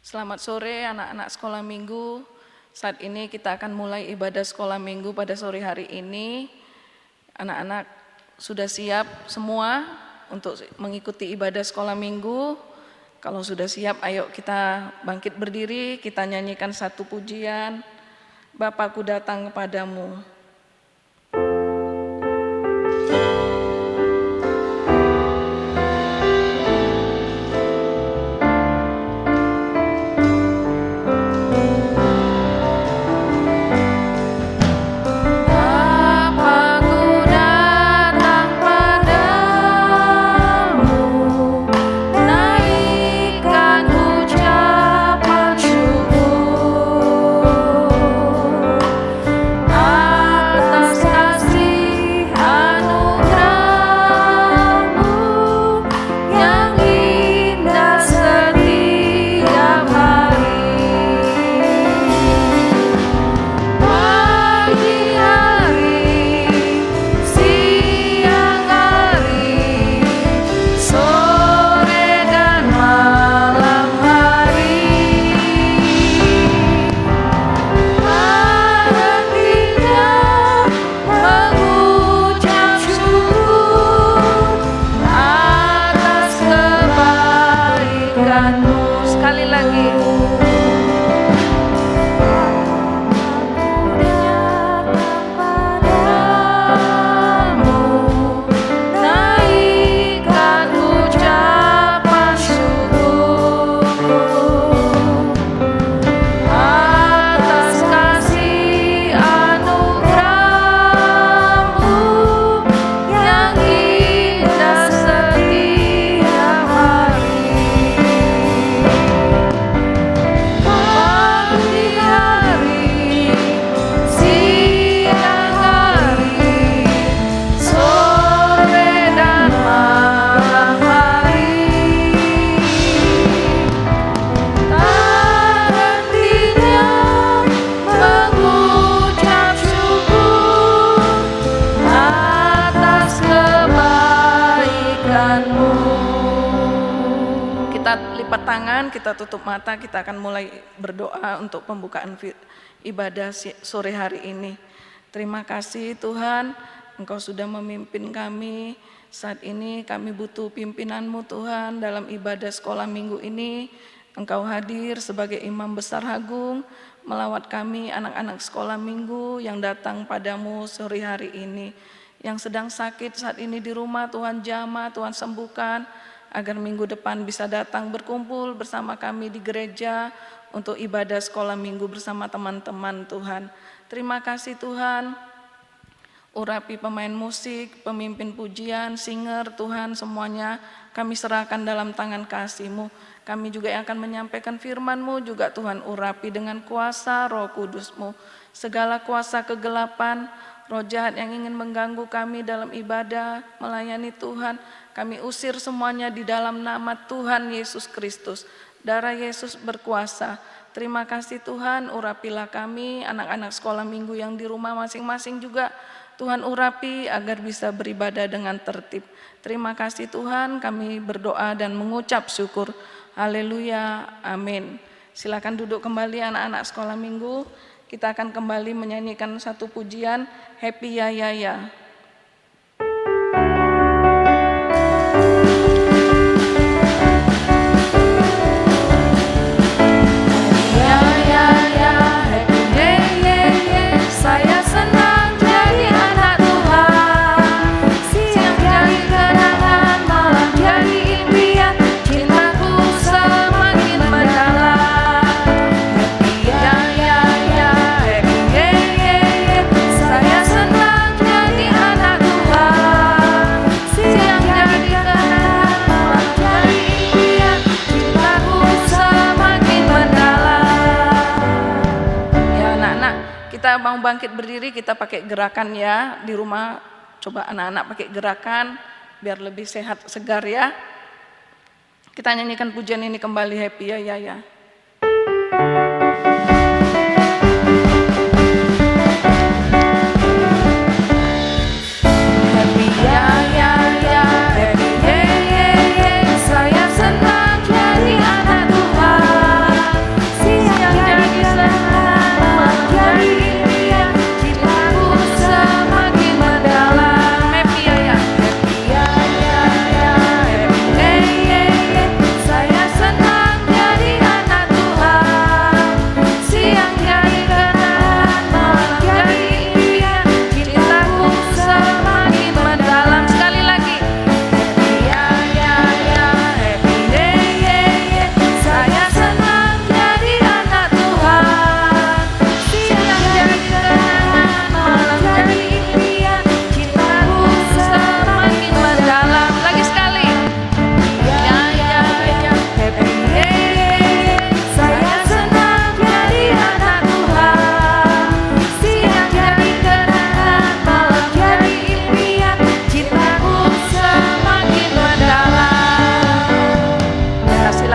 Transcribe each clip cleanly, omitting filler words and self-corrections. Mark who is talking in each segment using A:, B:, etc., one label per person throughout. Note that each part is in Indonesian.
A: Selamat sore anak-anak sekolah minggu. Saat ini kita akan mulai ibadah sekolah minggu pada sore hari ini. Anak-anak sudah siap semua untuk mengikuti ibadah sekolah minggu? Kalau sudah siap, ayo kita bangkit berdiri, kita nyanyikan satu pujian. Bapakku datang kepadamu. Kita tutup mata, kita akan mulai berdoa untuk pembukaan ibadah sore hari ini. Terima kasih Tuhan, Engkau sudah memimpin kami. Saat ini kami butuh pimpinan-Mu Tuhan dalam ibadah sekolah minggu ini. Engkau hadir sebagai Imam Besar Agung, melawat kami anak-anak sekolah minggu yang datang padamu sore hari ini. Yang sedang sakit saat ini di rumah, Tuhan jamah, Tuhan sembuhkan, agar minggu depan bisa datang berkumpul bersama kami di gereja untuk ibadah sekolah minggu bersama teman-teman Tuhan. Terima kasih Tuhan, urapi pemain musik, pemimpin pujian, singer Tuhan, semuanya kami serahkan dalam tangan kasih-Mu. Kami juga yang akan menyampaikan firman-Mu juga Tuhan, urapi dengan kuasa Roh Kudus-Mu. Segala kuasa kegelapan, roh jahat yang ingin mengganggu kami dalam ibadah, melayani Tuhan, kami usir semuanya di dalam nama Tuhan Yesus Kristus. Darah Yesus berkuasa. Terima kasih Tuhan, urapilah kami, anak-anak sekolah minggu yang di rumah masing-masing juga. Tuhan urapi agar bisa beribadah dengan tertib. Terima kasih Tuhan, kami berdoa dan mengucap syukur. Haleluya, amin. Silakan duduk kembali anak-anak sekolah minggu. Kita akan kembali menyanyikan satu pujian, Happy Ya Ya Ya. Kita mau bangkit berdiri, kita pakai gerakan ya. Di rumah coba anak-anak pakai gerakan biar lebih sehat, segar ya. Kita nyanyikan pujian ini kembali, Happy Ya Ya Ya.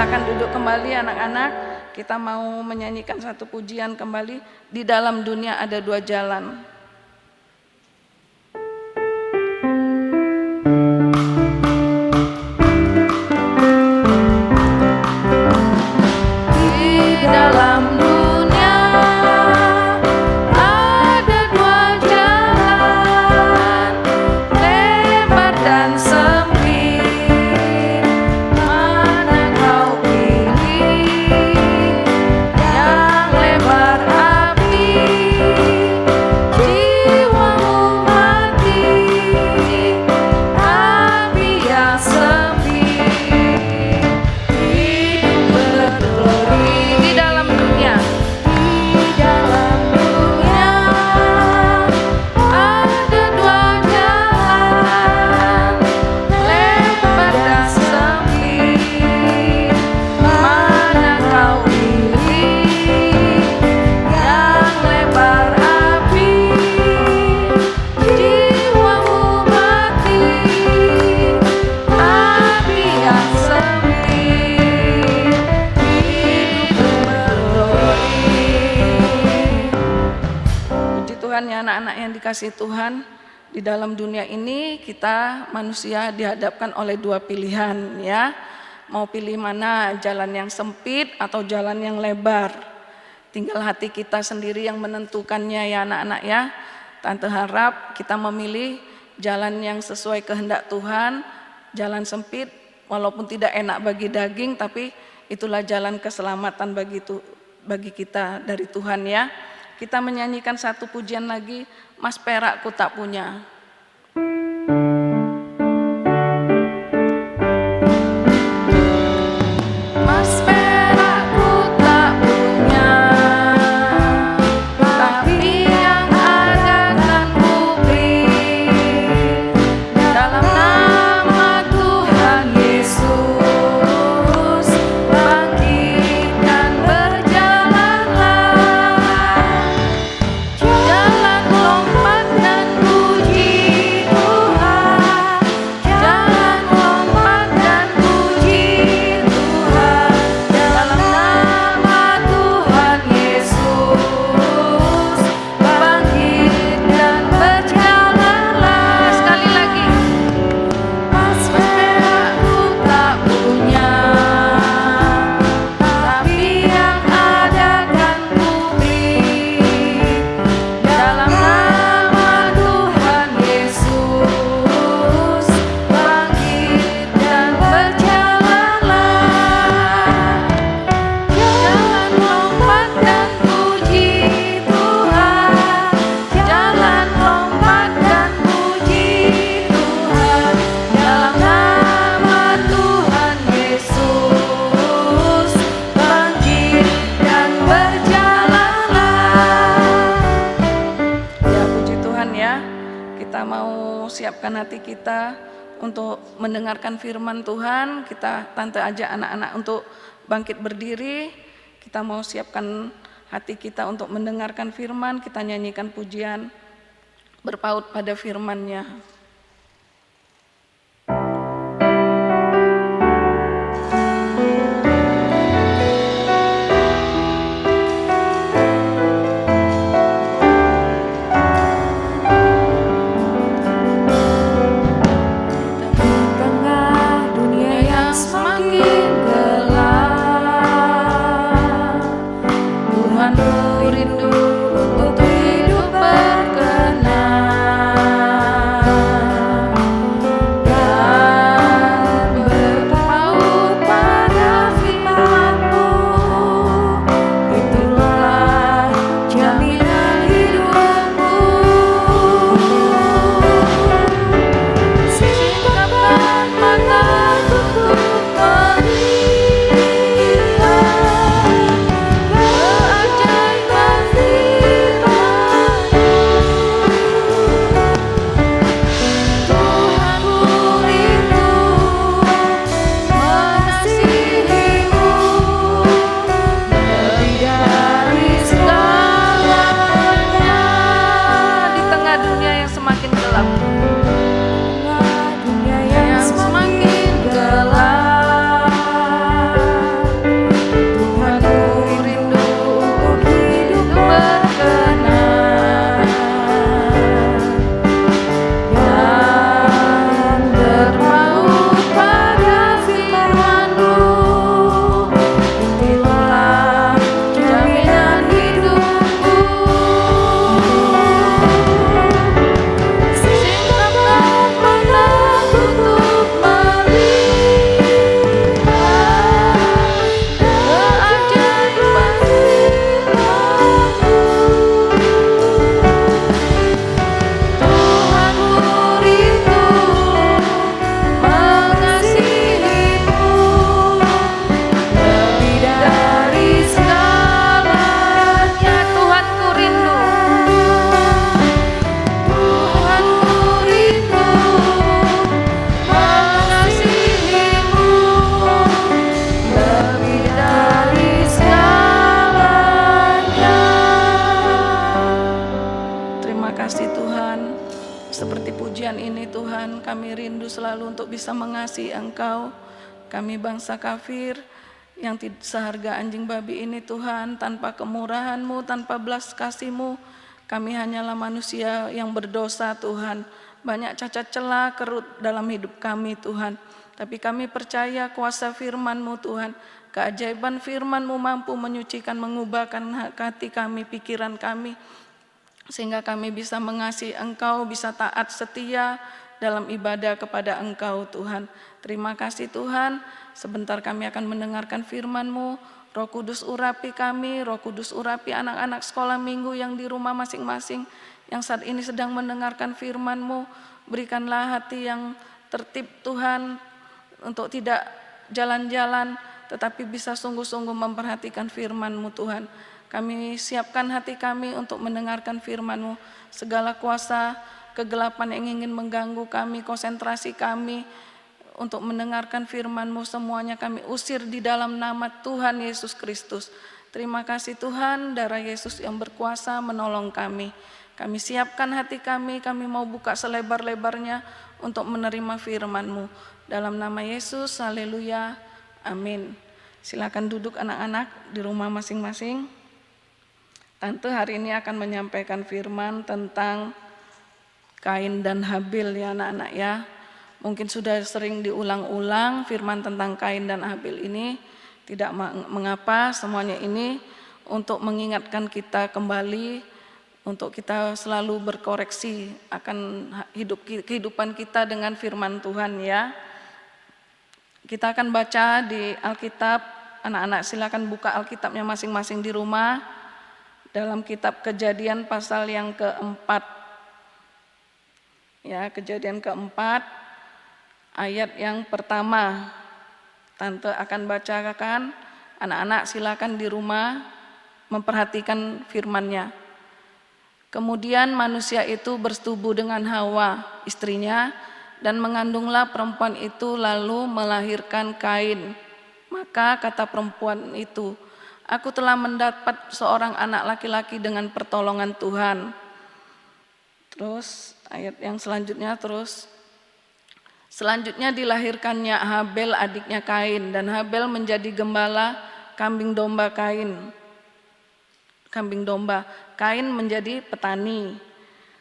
A: Silakan duduk kembali anak-anak. Kita mau menyanyikan satu pujian kembali. Di dalam dunia ada dua jalan. Di dalam dunia ada dua jalan, lebar dan sempit. Mana kau pilih? Yang lebar api, jiwamu mati. Api yang sempit, hidup berglori. Di dalam dunia, di dalam dunia ada dua jalan, lebar dan sempit. Mana kau pilih? Yang lebar api, jiwamu mati. Api yang sempit, hidup berglori. Puji Tuhan ya anak-anak yang dikasihi Tuhan. Di dalam dunia ini kita manusia dihadapkan oleh dua pilihan ya. Mau pilih mana, jalan yang sempit atau jalan yang lebar. Tinggal hati kita sendiri yang menentukannya ya anak-anak ya. Tante harap kita memilih jalan yang sesuai kehendak Tuhan. Jalan sempit walaupun tidak enak bagi daging, tapi itulah jalan keselamatan bagi kita dari Tuhan ya. Kita menyanyikan satu pujian lagi, Mas Perakku Tak Punya. Mas perakku tak punya, tapi yang ada kan ku beri. Dalam nama Tuhan Yesus, bangkit dan berjalanlah. Jalan lompat dan puji Tuhan, jalan lompat dan puji Tuhan. Dalam nama Tuhan Yesus, bangkit dan berjalanlah. Sekali lagi. Mas perakku tak punya, tapi yang ada kan ku beri. Dalam nama Tuhan Yesus, bangkit dan berjalanlah. Jalan lompat dan puji Tuhan, jalan lompat dan puji Tuhan. Dalam nama Tuhan Yesus, bangkit dan berjalanlah. Ya puji Tuhan ya, kita mau siapkan hati kita untuk mendengarkan firman Tuhan. Tante ajak anak-anak untuk bangkit berdiri. Kita mau siapkan hati kita untuk mendengarkan firman. Kita nyanyikan pujian berpaut pada firman-Nya. Tengah dunia yang semakin gelap, Tuhan berindu untuk hidup berkenan. Tuhan, kami rindu selalu untuk bisa mengasihi Engkau. Kami bangsa kafir yang seharga anjing babi ini Tuhan, tanpa kemurahan-Mu, tanpa belas kasih-Mu, kami hanyalah manusia yang berdosa Tuhan. Banyak cacat celah kerut dalam hidup kami Tuhan. Tapi kami percaya kuasa firman-Mu Tuhan, keajaiban firman-Mu mampu menyucikan, mengubahkan hati kami, pikiran kami, sehingga kami bisa mengasihi Engkau, bisa taat setia dalam ibadah kepada Engkau Tuhan. Terima kasih Tuhan, sebentar kami akan mendengarkan firman-Mu. Roh Kudus urapi kami, Roh Kudus urapi anak-anak sekolah minggu yang di rumah masing-masing, yang saat ini sedang mendengarkan firman-Mu. Berikanlah hati yang tertib Tuhan, untuk tidak jalan-jalan, tetapi bisa sungguh-sungguh memperhatikan firman-Mu Tuhan. Kami siapkan hati kami untuk mendengarkan firman-Mu. Segala kuasa kegelapan yang ingin mengganggu kami, konsentrasi kami untuk mendengarkan firman-Mu, semuanya kami usir di dalam nama Tuhan Yesus Kristus. Terima kasih Tuhan, darah Yesus yang berkuasa menolong kami. Kami siapkan hati kami mau buka selebar-lebarnya untuk menerima firman-Mu. Dalam nama Yesus, haleluya, amin. Silakan duduk anak-anak di rumah masing-masing. Tante hari ini akan menyampaikan firman tentang Kain dan Habil ya anak-anak ya. Mungkin sudah sering diulang-ulang firman tentang Kain dan Habil ini. Tidak mengapa, semuanya ini untuk mengingatkan kita kembali, untuk kita selalu berkoreksi akan kehidupan kita dengan firman Tuhan ya. Kita akan baca di Alkitab, anak-anak silakan buka Alkitabnya masing-masing di rumah. Dalam kitab Kejadian pasal yang keempat. Ya, Kejadian keempat, ayat yang pertama. Tante akan bacakan, anak-anak silakan di rumah memperhatikan firman-Nya. Kemudian manusia itu bersetubuh dengan Hawa, istrinya, dan mengandunglah perempuan itu lalu melahirkan Kain. Maka kata perempuan itu, aku telah mendapat seorang anak laki-laki dengan pertolongan Tuhan. Terus ayat yang selanjutnya selanjutnya dilahirkannya Habel adiknya Kain, dan Habel menjadi gembala kambing domba Kain menjadi petani.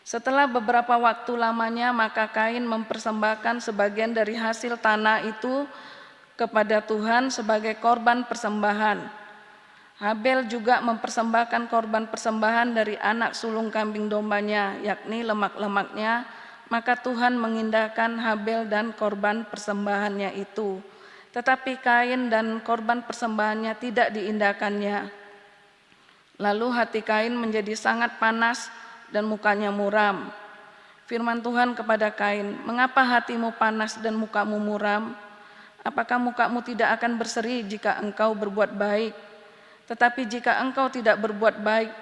A: Setelah beberapa waktu lamanya, maka Kain mempersembahkan sebagian dari hasil tanah itu kepada Tuhan sebagai korban persembahan. Habel juga mempersembahkan korban persembahan dari anak sulung kambing dombanya, yakni lemak-lemaknya. Maka Tuhan mengindahkan Habel dan korban persembahannya itu. Tetapi Kain dan korban persembahannya tidak diindahkannya. Lalu hati Kain menjadi sangat panas dan mukanya muram. Firman Tuhan kepada Kain, mengapa hatimu panas dan mukamu muram? Apakah mukamu tidak akan berseri jika engkau berbuat baik? Tetapi jika engkau tidak berbuat baik,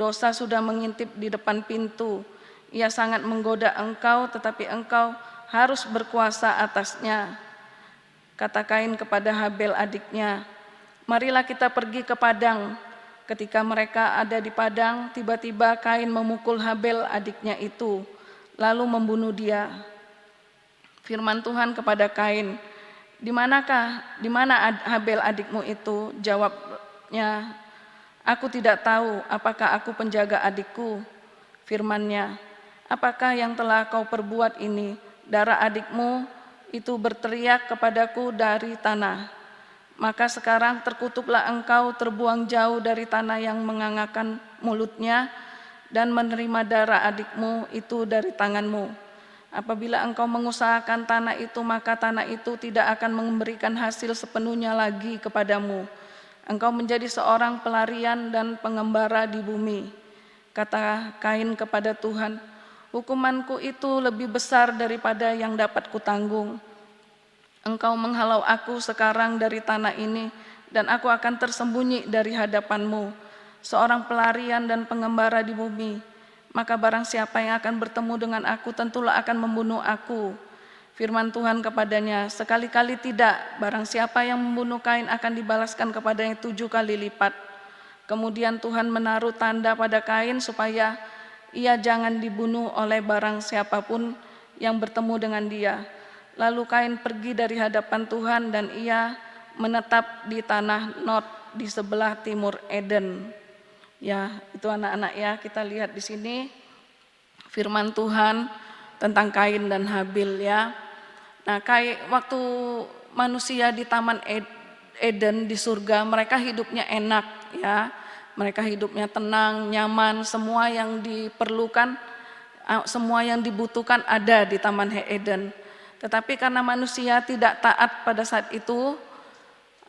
A: dosa sudah mengintip di depan pintu. Ia sangat menggoda engkau, tetapi engkau harus berkuasa atasnya. Kata Kain kepada Habel adiknya, marilah kita pergi ke padang. Ketika mereka ada di padang, tiba-tiba Kain memukul Habel adiknya itu, lalu membunuh dia. Firman Tuhan kepada Kain, di mana Habel adikmu itu? Jawabnya, aku tidak tahu, apakah aku penjaga adikku? Firman-Nya, apakah yang telah kau perbuat ini? Darah adikmu itu berteriak kepadaku dari tanah. Maka sekarang terkutuklah engkau, terbuang jauh dari tanah yang mengangakkan mulutnya, dan menerima darah adikmu itu dari tanganmu. Apabila engkau mengusahakan tanah itu, maka tanah itu tidak akan memberikan hasil sepenuhnya lagi kepadamu. Engkau menjadi seorang pelarian dan pengembara di bumi. Kata Kain kepada Tuhan, hukumanku itu lebih besar daripada yang dapat kutanggung. Engkau menghalau aku sekarang dari tanah ini, dan aku akan tersembunyi dari hadapanmu, seorang pelarian dan pengembara di bumi. Maka barang siapa yang akan bertemu dengan aku, tentulah akan membunuh aku. Firman Tuhan kepadanya, sekali-kali tidak, barang siapa yang membunuh Kain akan dibalaskan kepadanya 7 kali lipat. Kemudian Tuhan menaruh tanda pada Kain supaya ia jangan dibunuh oleh barang siapapun yang bertemu dengan dia. Lalu Kain pergi dari hadapan Tuhan dan ia menetap di tanah Nod di sebelah timur Eden. Ya, itu anak-anak ya, kita lihat di sini firman Tuhan tentang Kain dan Habil ya. Nah, waktu manusia di Taman Eden di surga, mereka hidupnya enak ya. Mereka hidupnya tenang, nyaman, semua yang diperlukan, semua yang dibutuhkan ada di Taman Eden. Tetapi karena manusia tidak taat pada saat itu,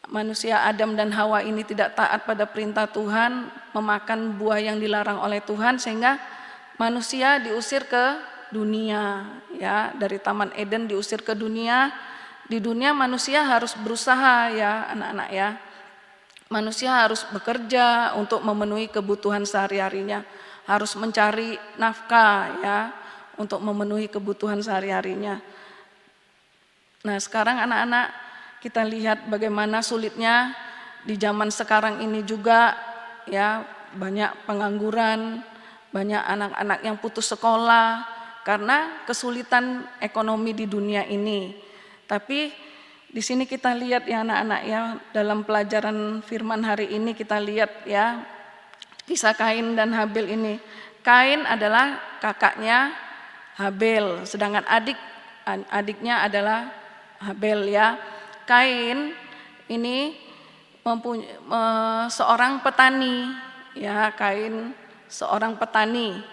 A: manusia Adam dan Hawa ini tidak taat pada perintah Tuhan, memakan buah yang dilarang oleh Tuhan, sehingga manusia diusir ke dunia ya, dari Taman Eden diusir ke dunia. Di dunia manusia harus berusaha ya anak-anak ya. Manusia harus bekerja untuk memenuhi kebutuhan sehari-harinya, harus mencari nafkah ya untuk memenuhi kebutuhan sehari-harinya. Nah, sekarang anak-anak kita lihat bagaimana sulitnya di zaman sekarang ini juga ya, banyak pengangguran, banyak anak-anak yang putus sekolah karena kesulitan ekonomi di dunia ini. Tapi di sini kita lihat ya anak-anak ya, dalam pelajaran firman hari ini kita lihat ya kisah Kain dan Habil ini. Kain adalah kakaknya Habil, sedangkan adiknya adalah Habil ya. Kain ini seorang petani ya, Kain seorang petani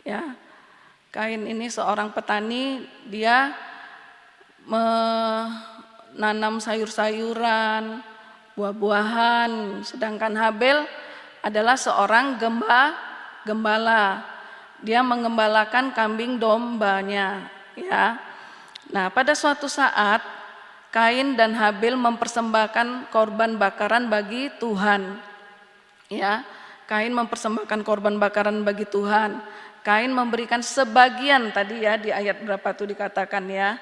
A: ya. Kain ini seorang petani, dia menanam sayur-sayuran, buah-buahan, sedangkan Habil adalah seorang gembala. Dia mengembalakan kambing dombanya ya. Nah, pada suatu saat Kain dan Habil mempersembahkan korban bakaran bagi Tuhan. Ya, Kain mempersembahkan korban bakaran bagi Tuhan. Kain memberikan sebagian tadi ya, di ayat berapa tuh dikatakan ya.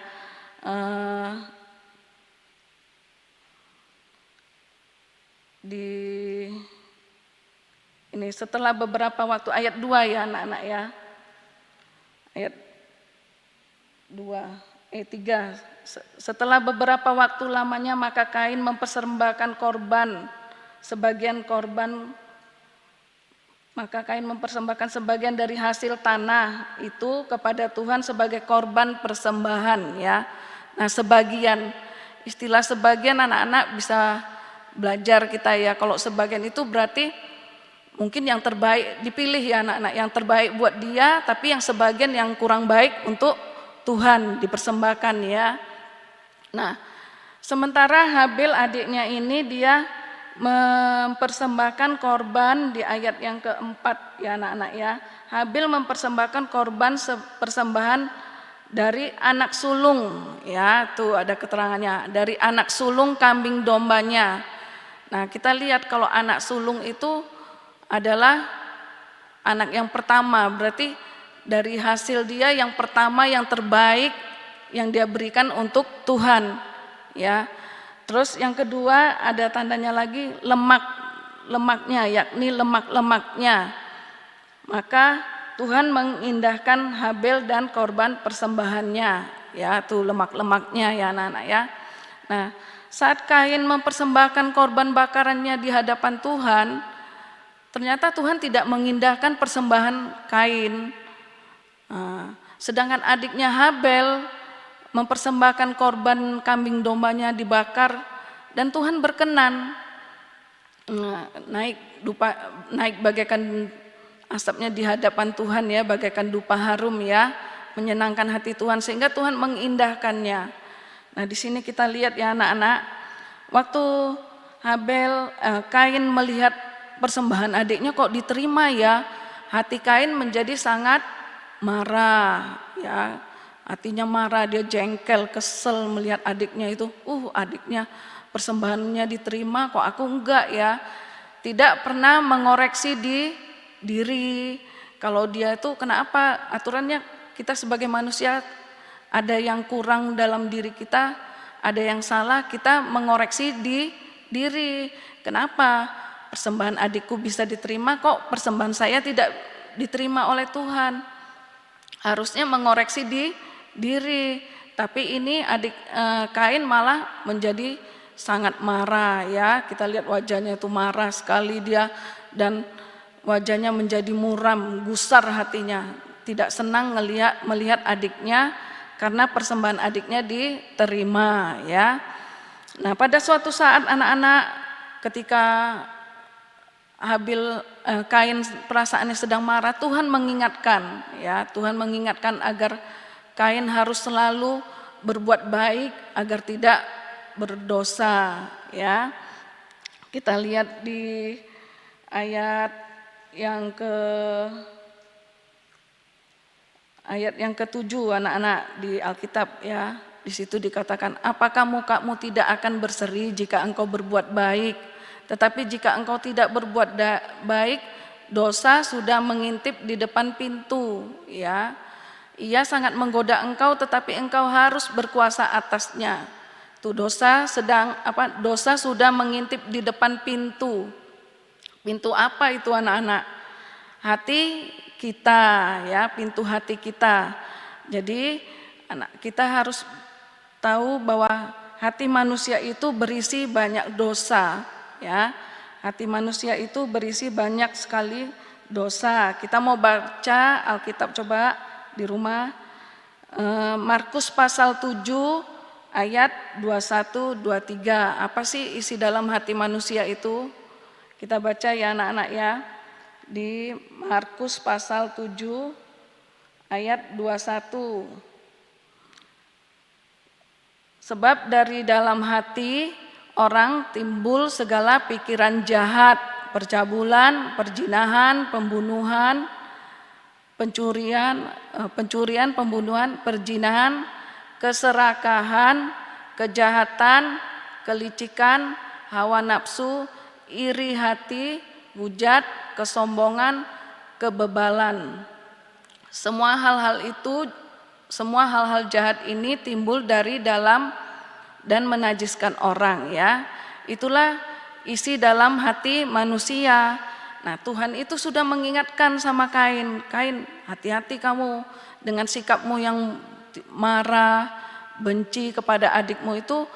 A: Ini setelah beberapa waktu, ayat 2 ya anak-anak ya. Ayat 3. Setelah beberapa waktu lamanya maka Kain mempersembahkan korban, maka Kain mempersembahkan sebagian dari hasil tanah itu kepada Tuhan sebagai korban persembahan ya. Nah, sebagian, istilah sebagian anak-anak bisa belajar kita ya. Kalau sebagian itu berarti mungkin yang terbaik dipilih ya anak-anak, yang terbaik buat dia, tapi yang sebagian yang kurang baik untuk Tuhan dipersembahkan ya. Nah, sementara Habil adiknya ini dia mempersembahkan korban di ayat yang keempat ya anak-anak ya. Habil mempersembahkan korban persembahan dari anak sulung ya, tuh ada keterangannya, dari anak sulung kambing dombanya. Nah, kita lihat kalau anak sulung itu adalah anak yang pertama, berarti dari hasil dia yang pertama, yang terbaik yang dia berikan untuk Tuhan ya. Terus yang kedua ada tandanya lagi lemaknya, yakni lemak-lemaknya. Maka Tuhan mengindahkan Habil dan korban persembahannya ya, tuh lemak-lemaknya ya anak-anak ya. Nah, saat Kain mempersembahkan korban bakarannya di hadapan Tuhan, ternyata Tuhan tidak mengindahkan persembahan Kain. Sedangkan adiknya Habil mempersembahkan korban kambing dombanya dibakar, dan Tuhan berkenan. Naik bagaikan asapnya di hadapan Tuhan ya, bagaikan dupa harum ya, menyenangkan hati Tuhan sehingga Tuhan mengindahkannya. Nah, di sini kita lihat ya anak-anak, waktu Kain melihat persembahan adiknya kok diterima ya, hati Kain menjadi sangat marah ya. Hatinya marah, dia jengkel, kesel melihat adiknya itu. Adiknya persembahannya diterima, kok aku enggak ya. Tidak pernah mengoreksi di diri. Kalau dia itu kenapa aturannya kita sebagai manusia ada yang kurang dalam diri kita, ada yang salah, kita mengoreksi di diri. Kenapa persembahan adikku bisa diterima, kok persembahan saya tidak diterima oleh Tuhan? Harusnya mengoreksi di diri. Tapi ini Kain malah menjadi sangat marah ya. Kita lihat wajahnya itu marah sekali dia, dan wajahnya menjadi muram, gusar hatinya. Tidak senang melihat adiknya karena persembahan adiknya diterima ya. Nah, pada suatu saat anak-anak, ketika Kain perasaannya sedang marah, Tuhan mengingatkan ya, Tuhan mengingatkan agar Kain harus selalu berbuat baik agar tidak berdosa ya. Kita lihat di ayat yang ke-7 anak-anak di Alkitab ya. Di situ dikatakan, apakah mukamu tidak akan berseri jika engkau berbuat baik? Tetapi jika engkau tidak berbuat baik, dosa sudah mengintip di depan pintu ya. Ia sangat menggoda engkau, tetapi engkau harus berkuasa atasnya. Tuh dosa sudah mengintip di depan pintu. Pintu apa itu anak-anak? Hati kita ya, pintu hati kita. Jadi kita harus tahu bahwa hati manusia itu berisi banyak dosa ya. Hati manusia itu berisi banyak sekali dosa. Kita mau baca Alkitab coba di rumah, Markus pasal 7 ayat 21 23. Apa sih isi dalam hati manusia itu? Kita baca ya anak-anak ya. Di Markus pasal 7 ayat 21. Sebab dari dalam hati orang timbul segala pikiran jahat, percabulan, perzinahan, pembunuhan, pencurian, pembunuhan, perzinahan, keserakahan, kejahatan, kelicikan, hawa nafsu, iri hati, hujat, kesombongan, kebebalan. Semua hal-hal jahat ini timbul dari dalam dan menajiskan orang ya. Itulah isi dalam hati manusia. Nah, Tuhan itu sudah mengingatkan sama Kain, hati-hati kamu dengan sikapmu yang marah, benci kepada adikmu itu,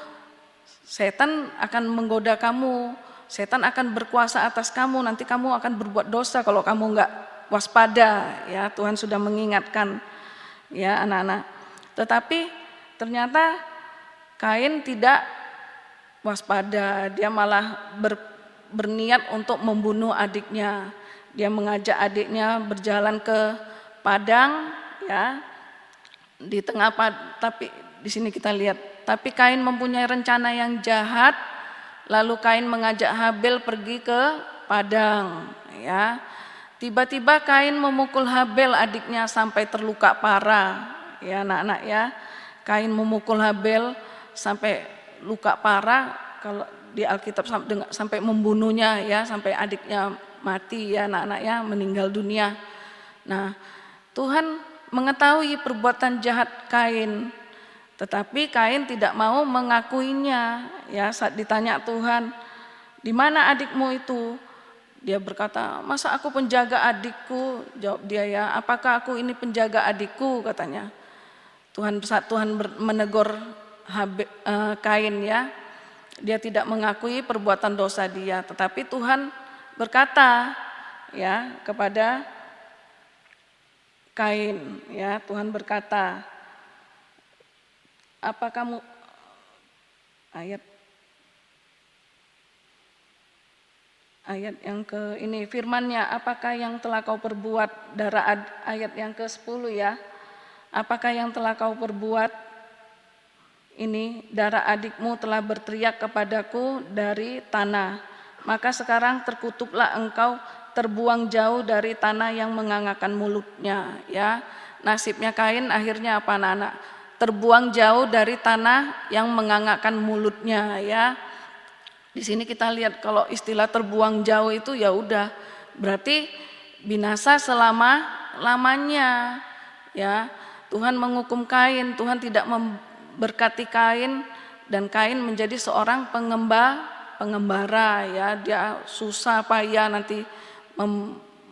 A: setan akan menggoda kamu, setan akan berkuasa atas kamu, nanti kamu akan berbuat dosa kalau kamu enggak waspada ya. Tuhan sudah mengingatkan ya anak-anak. Tetapi ternyata Kain tidak waspada, dia malah berniat untuk membunuh adiknya. Dia mengajak adiknya berjalan ke padang ya. Di tengah tapi di sini kita lihat, tapi Kain mempunyai rencana yang jahat. Lalu Kain mengajak Habel pergi ke padang ya. Tiba-tiba Kain memukul Habel adiknya sampai terluka parah ya anak-anak ya. Kain memukul Habel sampai luka parah, kalau di Alkitab sampai membunuhnya ya, sampai adiknya mati ya anak-anak ya, meninggal dunia. Nah, Tuhan mengetahui perbuatan jahat Kain, tetapi Kain tidak mau mengakuinya ya. Saat ditanya Tuhan, di mana adikmu itu? Dia berkata, masa aku penjaga adikku? Jawab dia ya, apakah aku ini penjaga adikku, katanya. Saat Tuhan menegur Kain ya, dia tidak mengakui perbuatan dosa dia, tetapi Tuhan berkata ya kepada Kain ya, Tuhan berkata, apa kamu ayat yang ke ini firman-Nya, apakah yang telah kau perbuat, ayat yang ke-10 ya. Apakah yang telah kau perbuat ini, darah adikmu telah berteriak kepadaku dari tanah. Maka sekarang terkutuplah engkau, terbuang jauh dari tanah yang mengangakkan mulutnya ya. Nasibnya Kain akhirnya apa anak-anak? Terbuang jauh dari tanah yang mengangakkan mulutnya ya. Di sini kita lihat kalau istilah terbuang jauh itu ya udah berarti binasa selama-lamanya ya. Tuhan menghukum Kain, Tuhan tidak berkati Kain, dan Kain menjadi seorang pengembara ya. Dia susah payah nanti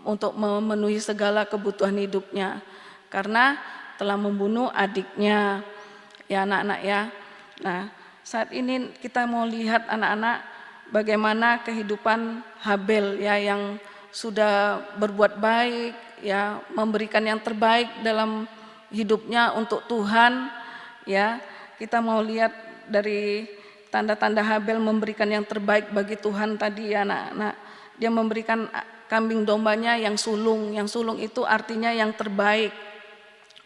A: untuk memenuhi segala kebutuhan hidupnya, karena telah membunuh adiknya. Ya anak-anak ya. Nah, saat ini kita mau lihat anak-anak bagaimana kehidupan Habel ya, yang sudah berbuat baik ya, memberikan yang terbaik dalam hidupnya untuk Tuhan ya. Kita mau lihat dari tanda-tanda Habel memberikan yang terbaik bagi Tuhan tadi ya anak-anak. Dia memberikan kambing dombanya yang sulung. Yang sulung itu artinya yang terbaik.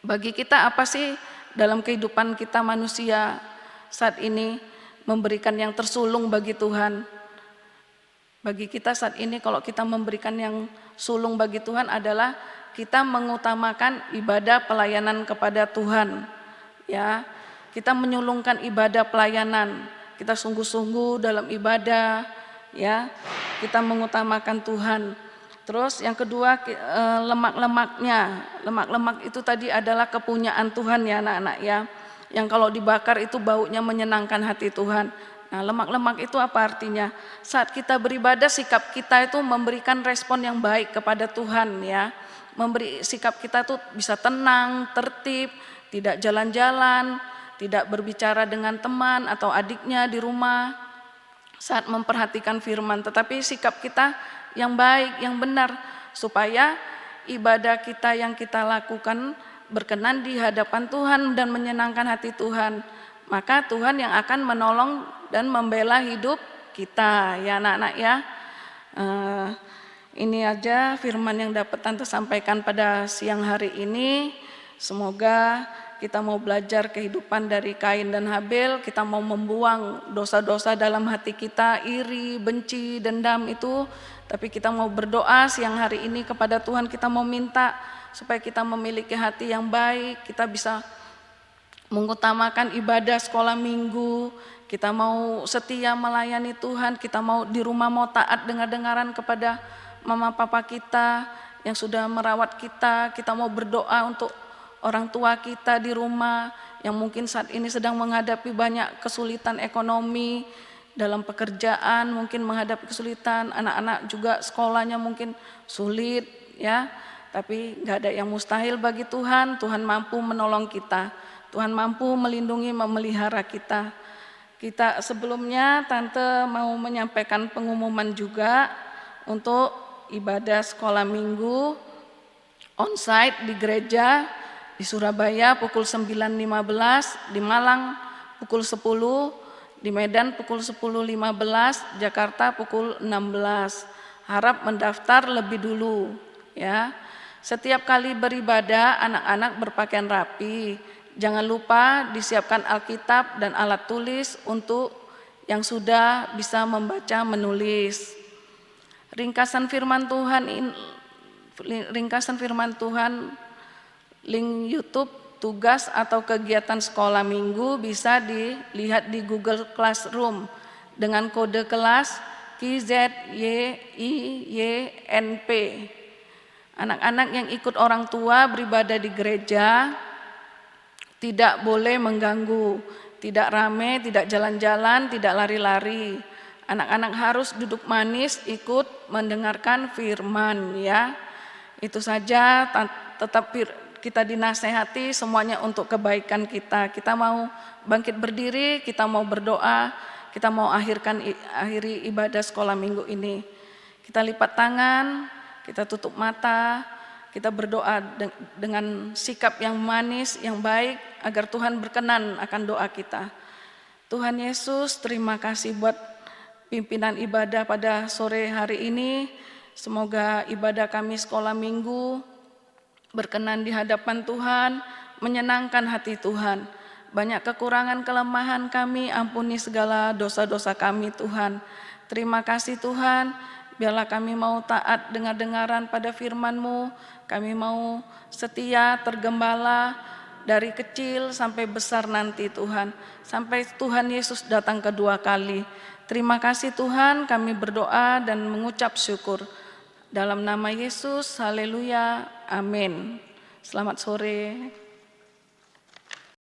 A: Bagi kita apa sih dalam kehidupan kita manusia saat ini memberikan yang tersulung bagi Tuhan? Bagi kita saat ini kalau kita memberikan yang sulung bagi Tuhan adalah kita mengutamakan ibadah pelayanan kepada Tuhan. Ya, kita menyulungkan ibadah pelayanan. Kita sungguh-sungguh dalam ibadah, ya. Kita mengutamakan Tuhan. Terus yang kedua lemak-lemaknya. Lemak-lemak itu tadi adalah kepunyaan Tuhan ya anak-anak ya. Yang kalau dibakar itu baunya menyenangkan hati Tuhan. Nah, lemak-lemak itu apa artinya? Saat kita beribadah, sikap kita itu memberikan respon yang baik kepada Tuhan ya. Sikap kita tuh bisa tenang, tertib, tidak jalan-jalan, tidak berbicara dengan teman atau adiknya di rumah saat memperhatikan firman, tetapi sikap kita yang baik, yang benar, supaya ibadah kita yang kita lakukan berkenan di hadapan Tuhan dan menyenangkan hati Tuhan. Maka Tuhan yang akan menolong dan membela hidup kita ya anak-anak ya. Ini aja firman yang dapat Tante sampaikan pada siang hari ini. Semoga kita mau belajar kehidupan dari Kain dan Habel, kita mau membuang dosa-dosa dalam hati kita, iri, benci, dendam itu. Tapi kita mau berdoa siang hari ini kepada Tuhan, kita mau minta supaya kita memiliki hati yang baik, kita bisa mengutamakan ibadah sekolah minggu, kita mau setia melayani Tuhan, kita mau di rumah mau taat dengar-dengaran kepada mama papa kita yang sudah merawat kita, kita mau berdoa untuk orang tua kita di rumah yang mungkin saat ini sedang menghadapi banyak kesulitan ekonomi dalam pekerjaan, mungkin menghadapi kesulitan, anak-anak juga sekolahnya mungkin sulit ya, tapi nggak ada yang mustahil bagi Tuhan. Tuhan mampu menolong kita, Tuhan mampu melindungi, memelihara kita. Kita sebelumnya Tante mau menyampaikan pengumuman juga untuk ibadah sekolah minggu onsite di gereja di Surabaya pukul 9.15, di Malang pukul 10, di Medan pukul 10.15, Jakarta pukul 16. Harap mendaftar lebih dulu ya. Setiap kali beribadah anak-anak berpakaian rapi. Jangan lupa disiapkan Alkitab dan alat tulis untuk yang sudah bisa membaca menulis. Ringkasan firman Tuhan link YouTube tugas atau kegiatan sekolah minggu bisa dilihat di Google Classroom dengan kode kelas KZYIYNP. Anak-anak yang ikut orang tua beribadah di gereja tidak boleh mengganggu, tidak rame, tidak jalan-jalan, tidak lari-lari. Anak-anak harus duduk manis ikut mendengarkan firman ya. Itu saja, tetap kita dinasehati semuanya untuk kebaikan kita. Kita mau bangkit berdiri, kita mau berdoa, kita mau akhiri ibadah sekolah minggu ini. Kita lipat tangan, kita tutup mata, kita berdoa dengan sikap yang manis, yang baik, agar Tuhan berkenan akan doa kita. Tuhan Yesus, terima kasih buat pimpinan ibadah pada sore hari ini. Semoga ibadah kami sekolah minggu berkenan di hadapan Tuhan, menyenangkan hati Tuhan. Banyak kekurangan kelemahan kami, ampuni segala dosa-dosa kami Tuhan. Terima kasih Tuhan, biarlah kami mau taat dengar-dengaran pada firman-Mu, kami mau setia tergembala dari kecil sampai besar nanti Tuhan, sampai Tuhan Yesus datang kedua kali. Terima kasih Tuhan, kami berdoa dan mengucap syukur. Dalam nama Yesus, haleluya, amin. Selamat sore.